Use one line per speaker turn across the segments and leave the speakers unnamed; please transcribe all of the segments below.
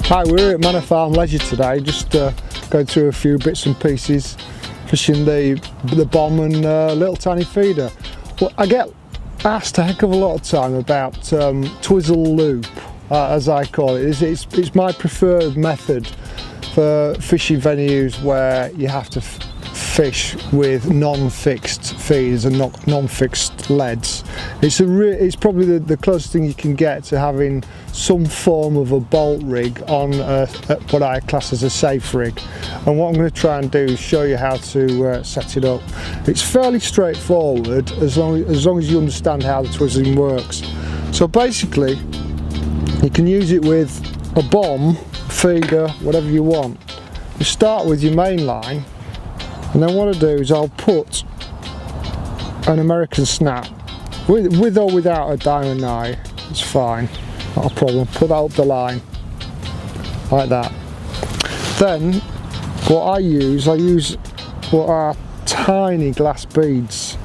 Hi, we're here at Manor Farm Leisure today, just going through a few bits and pieces, fishing the bomb and little tiny feeder. Well, I get asked a heck of a lot of time about twizzle loop, as I call it. It's my preferred method for fishing venues where you have to fish with non-fixed feeders and non-fixed leads. It's probably the closest thing you can get to having some form of a bolt rig on what I class as a safe rig. And what I'm going to try and do is show you how to set it up. It's fairly straightforward as long as you understand how the twizzling works. So basically, you can use it with a bomb, feeder, whatever you want. You start with your main line, and then what I do is I'll put an American snap, with or without a diamond eye, it's fine, not a problem. Put that up the line, like that. Then what I use what are tiny glass beads,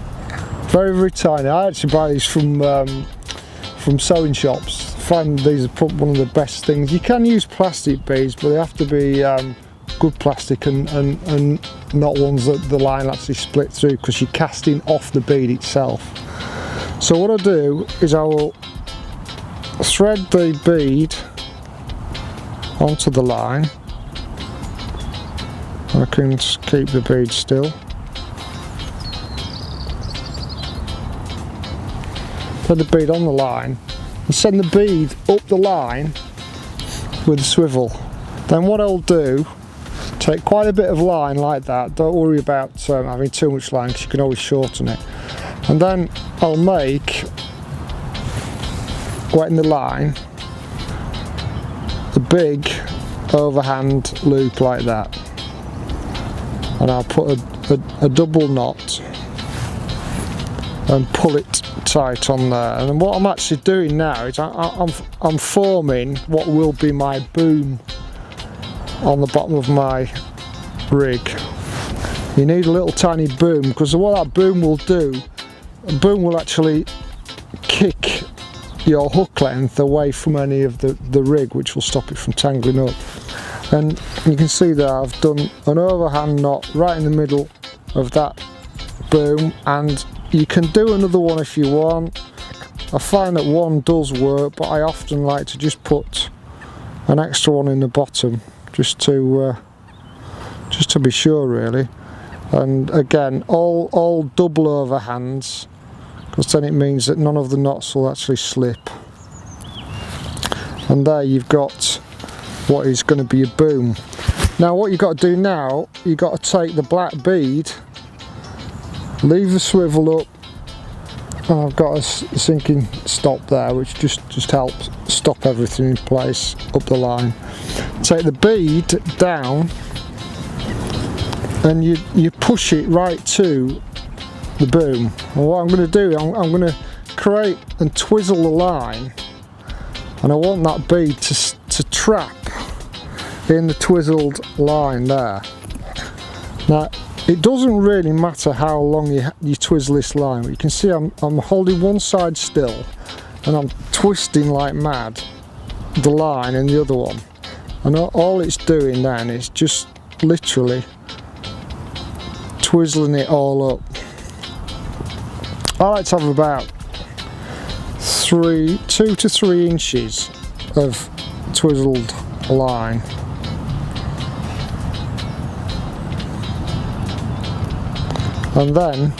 very, very tiny. I actually buy these from sewing shops. I find these are probably one of the best things. You can use plastic beads, but they have to be good plastic and not ones that the line actually split through, because you're casting off the bead itself. So what I do is I will thread the bead onto the line. I can keep the bead still. Put the bead on the line and send the bead up the line with a swivel. Then what I'll do, take quite a bit of line like that. Don't worry about having too much line, because you can always shorten it. And then I'll make, wetting the line, a big overhand loop like that. And I'll put a double knot and pull it tight on there. And then what I'm actually doing now is I'm forming what will be my boom on the bottom of my rig. You need a little tiny boom, because what that boom will do, a boom will actually kick your hook length away from any of the rig, which will stop it from tangling up. And you can see that I've done an overhand knot right in the middle of that boom, and you can do another one if you want. I find that one does work, but I often like to just put an extra one in the bottom, just to be sure, really. And again, all double overhands, because then it means that none of the knots will actually slip. And there you've got what is going to be a boom. Now what you've got to do now, you've got to take the black bead, leave the swivel up, and I've got a sinking stop there, which just helps stop everything in place up the line. Take the bead down and you push it right to the boom. And what I'm going to do, I'm going to create and twizzle the line, and I want that bead to trap in the twizzled line there. Now it doesn't really matter how long you twizzle this line, but you can see I'm holding one side still and I'm twisting like mad the line and the other one, and all it's doing then is just literally twizzling it all up. I like to have about 2 to 3 inches of twizzled line. And then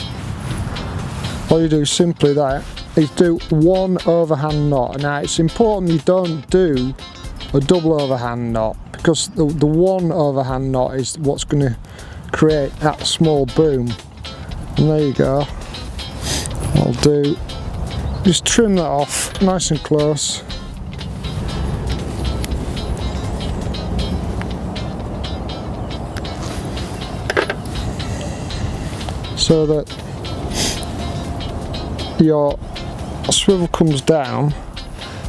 all you do simply that is do one overhand knot. Now it's important you don't do a double overhand knot, because the one overhand knot is what's going to create that small boom. And there you go. I'll do, just trim that off nice and close. So that your swivel comes down,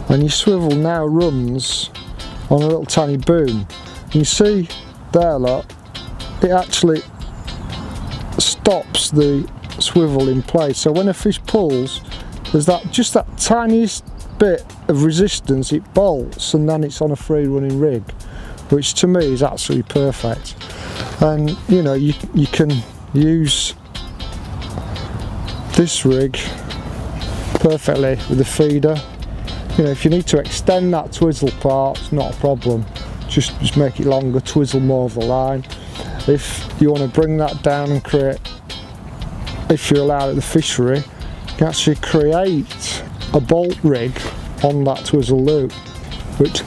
and your swivel now runs on a little tiny boom. And you see there, look, it actually stops the swivel in place. So when a fish pulls, there's just that tiniest bit of resistance, it bolts, and then it's on a free running rig. which to me is absolutely perfect. And you know, you can use this rig perfectly with the feeder. You know, if you need to extend that twizzle part, it's not a problem. Just make it longer, twizzle more of the line. If you want to bring that down and create, if you're allowed at the fishery, you can actually create a bolt rig on that twizzle loop, which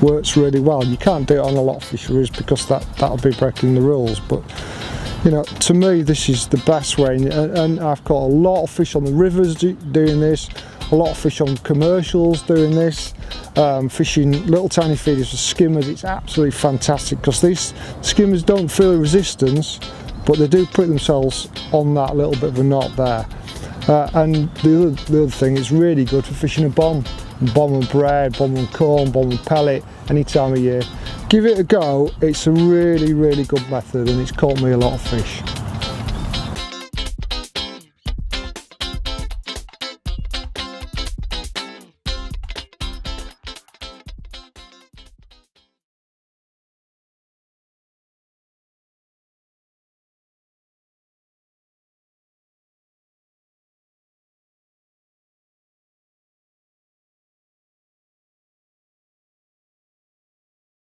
works really well. You can't do it on a lot of fisheries because that'll be breaking the rules, but you know, to me this is the best way, and I've got a lot of fish on the rivers doing this, a lot of fish on commercials doing this, fishing little tiny feeders for skimmers. It's absolutely fantastic because these skimmers don't feel resistance, but they do put themselves on that little bit of a knot there. And the other thing, it's really good for fishing a bomb and bread, bomb and corn, bomb and pellet, any time of year. Give it a go, it's a really good method, and it's caught me a lot of fish.